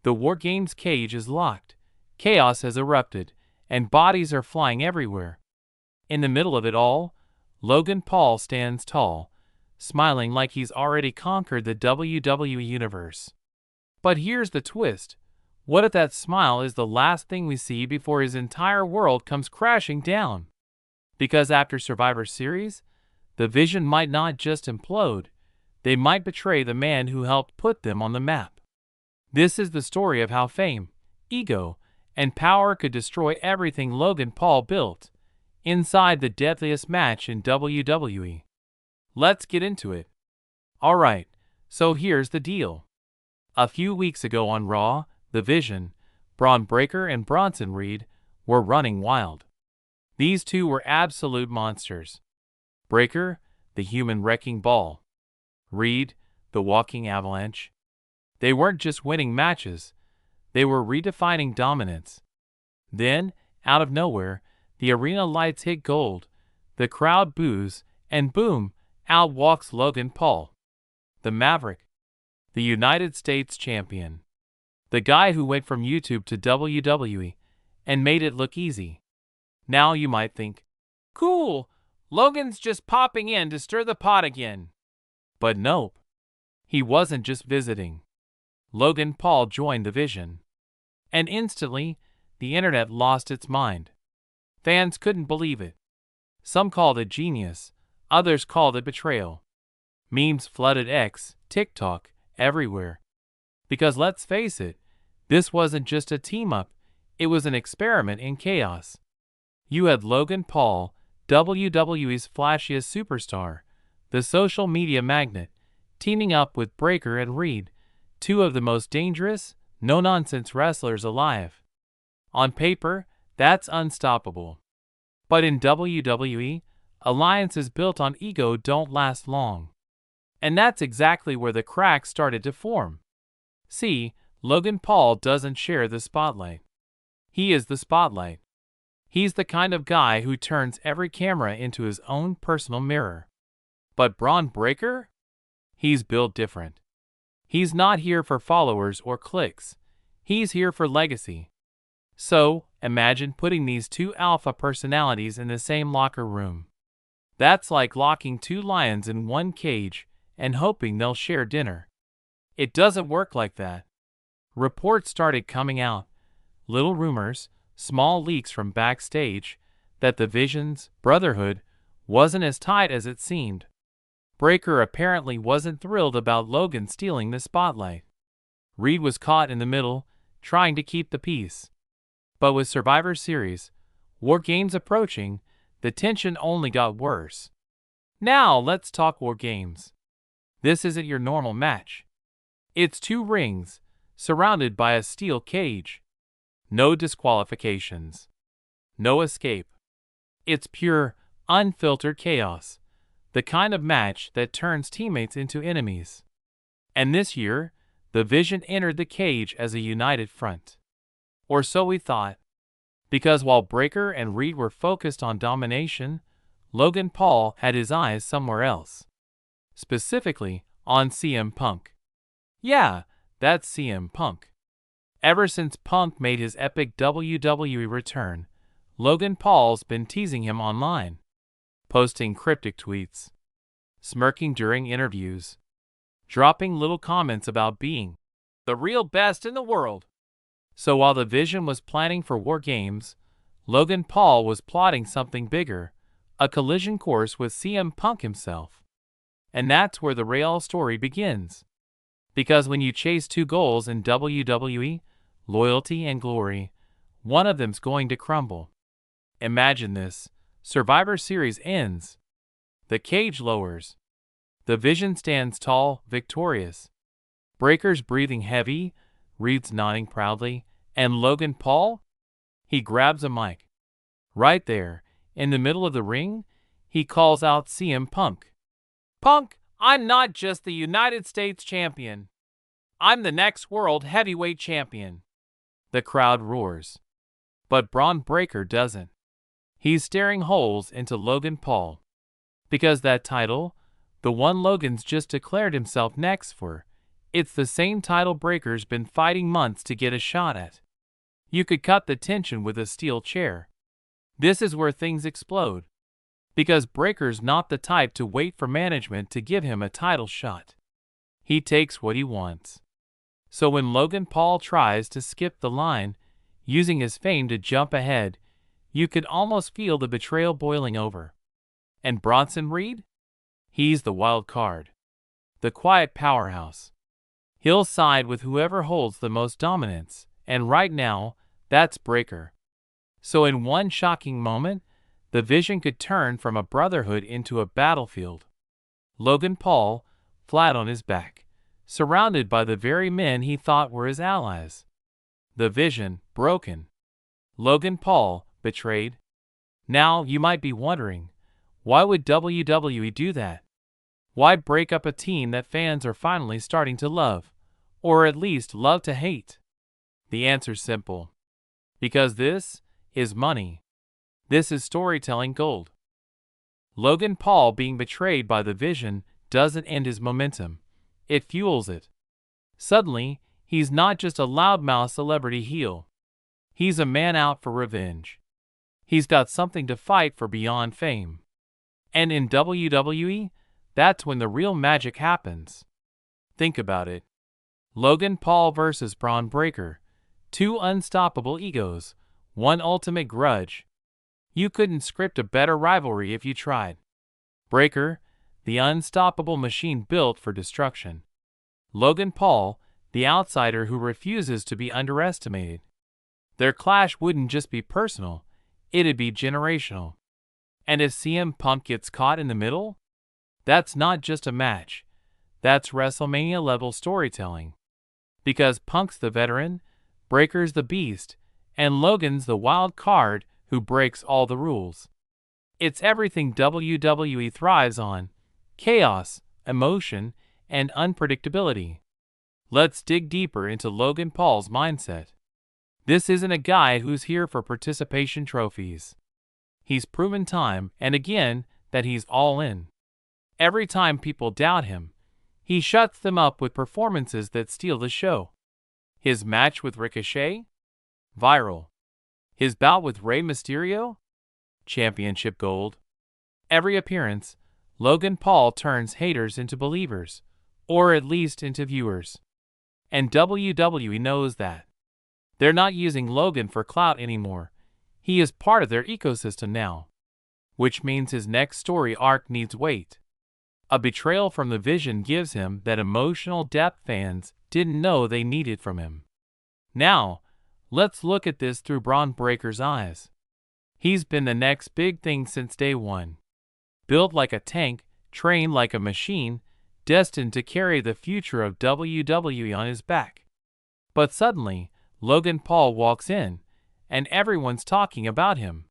The WarGames cage is locked, chaos has erupted, and bodies are flying everywhere. In the middle of it all, Logan Paul stands tall, smiling like he's already conquered the WWE Universe. But here's the twist. What if that smile is the last thing we see before his entire world comes crashing down? Because after Survivor Series, the Vision might not just implode, they might betray the man who helped put them on the map. This is the story of how fame, ego, and power could destroy everything Logan Paul built, inside the deadliest match in WWE. Let's get into it. Alright, so here's the deal. A few weeks ago on Raw, the Vision, Braun Breaker and Bronson Reed, were running wild. These two were absolute monsters. Breaker, the human wrecking ball. Reed, the walking avalanche. They weren't just winning matches, they were redefining dominance. Then, out of nowhere, the arena lights hit gold, the crowd boos, and boom, out walks Logan Paul. The Maverick. The United States champion. The guy who went from YouTube to WWE and made it look easy. Now you might think, cool, Logan's just popping in to stir the pot again. But nope. He wasn't just visiting. Logan Paul joined the Vision. And instantly, the internet lost its mind. Fans couldn't believe it. Some called it genius, others called it betrayal. Memes flooded X, TikTok, everywhere. Because let's face it, this wasn't just a team-up, it was an experiment in chaos. You had Logan Paul, WWE's flashiest superstar, the social media magnate, teaming up with Breaker and Reed, two of the most dangerous, no-nonsense wrestlers alive. On paper, that's unstoppable. But in WWE, alliances built on ego don't last long. And that's exactly where the cracks started to form. See, Logan Paul doesn't share the spotlight. He is the spotlight. He's the kind of guy who turns every camera into his own personal mirror. But Braun Breaker? He's built different. He's not here for followers or clicks. He's here for legacy. So, imagine putting these two alpha personalities in the same locker room. That's like locking two lions in one cage and hoping they'll share dinner. It doesn't work like that. Reports started coming out, little rumors, small leaks from backstage, that the Vision's brotherhood wasn't as tight as it seemed. Breaker apparently wasn't thrilled about Logan stealing the spotlight. Reed was caught in the middle, trying to keep the peace. But with Survivor Series, WarGames approaching, the tension only got worse. Now let's talk WarGames. This isn't your normal match. It's two rings, surrounded by a steel cage. No disqualifications. No escape. It's pure, unfiltered chaos. The kind of match that turns teammates into enemies. And this year, the Vision entered the cage as a united front. Or so we thought. Because while Breaker and Reed were focused on domination, Logan Paul had his eyes somewhere else. Specifically, on CM Punk. Yeah, that's CM Punk. Ever since Punk made his epic WWE return, Logan Paul's been teasing him online. Posting cryptic tweets, smirking during interviews, dropping little comments about being the real best in the world. So while the Vision was planning for WarGames, Logan Paul was plotting something bigger, a collision course with CM Punk himself. And that's where the real story begins. Because when you chase two goals in WWE, loyalty and glory, one of them's going to crumble. Imagine this. Survivor Series ends. The cage lowers. The Vision stands tall, victorious. Breaker's breathing heavy, Reed's nodding proudly, and Logan Paul? He grabs a mic. Right there, in the middle of the ring, he calls out CM Punk. Punk, I'm not just the United States champion. I'm the next world heavyweight champion. The crowd roars. But Braun Breaker doesn't. He's staring holes into Logan Paul. Because that title, the one Logan's just declared himself next for, It's the same title Breaker's been fighting months to get a shot at. You could cut the tension with a steel chair. This is where things explode. Because Breaker's not the type to wait for management to give him a title shot. He takes what he wants. So when Logan Paul tries to skip the line, using his fame to jump ahead, you could almost feel the betrayal boiling over. And Bronson Reed? He's the wild card. The quiet powerhouse. He'll side with whoever holds the most dominance, and right now, that's Breaker. So in one shocking moment, the vision could turn from a brotherhood into a battlefield. Logan Paul, flat on his back, surrounded by the very men he thought were his allies. The vision, broken. Logan Paul, betrayed. Now, you might be wondering, why would WWE do that? Why break up a team that fans are finally starting to love, or at least love to hate? The answer's simple. Because this is money. This is storytelling gold. Logan Paul being betrayed by the vision doesn't end his momentum. It fuels it. Suddenly, he's not just a loudmouth celebrity heel. He's a man out for revenge. He's got something to fight for beyond fame. And in WWE, that's when the real magic happens. Think about it. Logan Paul versus Braun Breaker. Two unstoppable egos. One ultimate grudge. You couldn't script a better rivalry if you tried. Breaker, the unstoppable machine built for destruction. Logan Paul, the outsider who refuses to be underestimated. Their clash wouldn't just be personal, it'd be generational. And if CM Punk gets caught in the middle, that's not just a match. That's WrestleMania-level storytelling. Because Punk's the veteran, Breaker's the beast, and Logan's the wild card who breaks all the rules. It's everything WWE thrives on: chaos, emotion, and unpredictability. Let's dig deeper into Logan Paul's mindset. This isn't a guy who's here for participation trophies. He's proven time and again that he's all in. Every time people doubt him, he shuts them up with performances that steal the show. His match with Ricochet? Viral. His bout with Rey Mysterio? Championship gold. Every appearance, Logan Paul turns haters into believers, or at least into viewers. And WWE knows that. They're not using Logan for clout anymore. He is part of their ecosystem now. Which means his next story arc needs weight. A betrayal from the vision gives him that emotional depth fans didn't know they needed from him. Now, let's look at this through Braun Breaker's eyes. He's been the next big thing since day one. Built like a tank, trained like a machine, destined to carry the future of WWE on his back. But suddenly, Logan Paul walks in, and everyone's talking about him.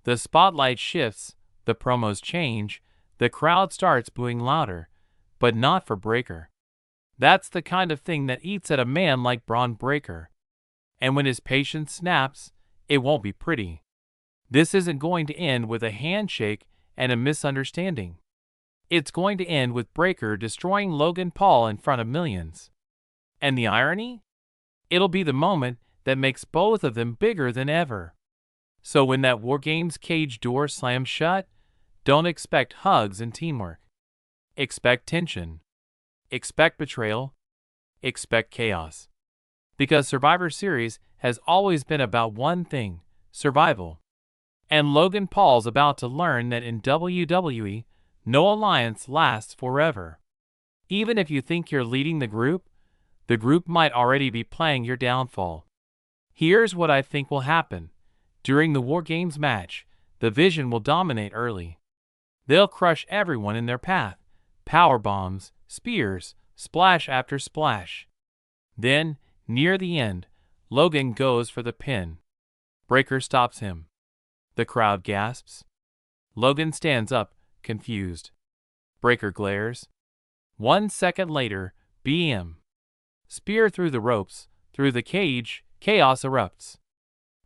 The spotlight shifts, the promos change, the crowd starts booing louder, but not for Breaker. That's the kind of thing that eats at a man like Braun Breaker. And when his patience snaps, it won't be pretty. This isn't going to end with a handshake and a misunderstanding. It's going to end with Breaker destroying Logan Paul in front of millions. And the irony? It'll be the moment that makes both of them bigger than ever. So when that WarGames cage door slams shut, don't expect hugs and teamwork. Expect tension. Expect betrayal. Expect chaos. Because Survivor Series has always been about one thing: survival. And Logan Paul's about to learn that in WWE, no alliance lasts forever. Even if you think you're leading the group might already be playing your downfall. Here's what I think will happen. During the WarGames match, the Vision will dominate early. They'll crush everyone in their path. Power bombs, spears, splash after splash. Then, near the end, Logan goes for the pin. Breaker stops him. The crowd gasps. Logan stands up, confused. Breaker glares. 1 second later, BM. Spear through the ropes, through the cage, chaos erupts.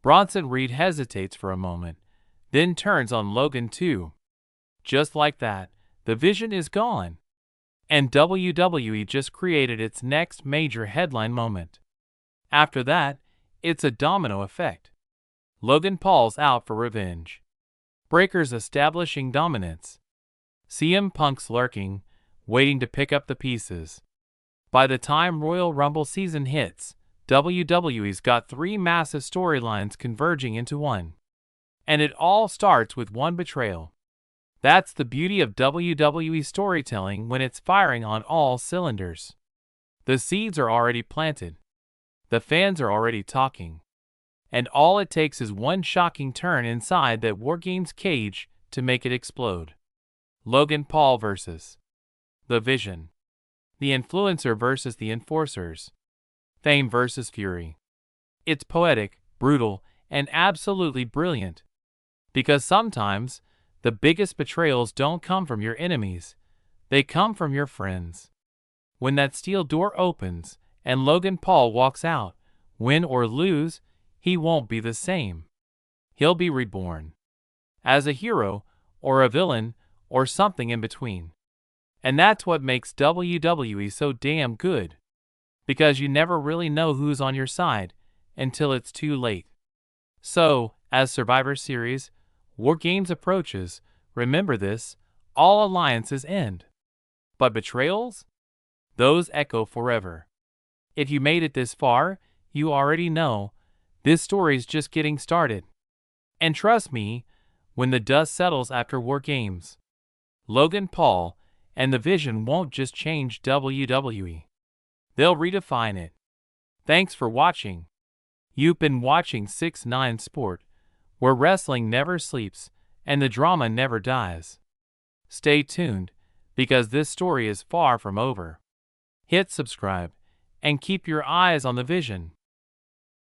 Bronson Reed hesitates for a moment, then turns on Logan too. Just like that, the Vision is gone. And WWE just created its next major headline moment. After that, it's a domino effect. Logan Paul's out for revenge. Breaker's establishing dominance. CM Punk's lurking, waiting to pick up the pieces. By the time Royal Rumble season hits, WWE's got 3 massive storylines converging into one. And it all starts with one betrayal. That's the beauty of WWE storytelling when it's firing on all cylinders. The seeds are already planted. The fans are already talking. And all it takes is one shocking turn inside that WarGames cage to make it explode. Logan Paul versus The Vision. The influencer versus the enforcers. Fame versus fury. It's poetic, brutal, and absolutely brilliant. Because sometimes, the biggest betrayals don't come from your enemies. They come from your friends. When that steel door opens and Logan Paul walks out, win or lose, he won't be the same. He'll be reborn. As a hero, or a villain, or something in between. And that's what makes WWE so damn good. Because you never really know who's on your side until it's too late. So, as Survivor Series, WarGames approaches, remember this, all alliances end. But betrayals? Those echo forever. If you made it this far, you already know, this story's just getting started. And trust me, when the dust settles after WarGames, Logan Paul and The Vision won't just change WWE. They'll redefine it. Thanks for watching. You've been watching 6ix9ine Sport, where wrestling never sleeps and the drama never dies. Stay tuned, because this story is far from over. Hit subscribe and keep your eyes on The Vision.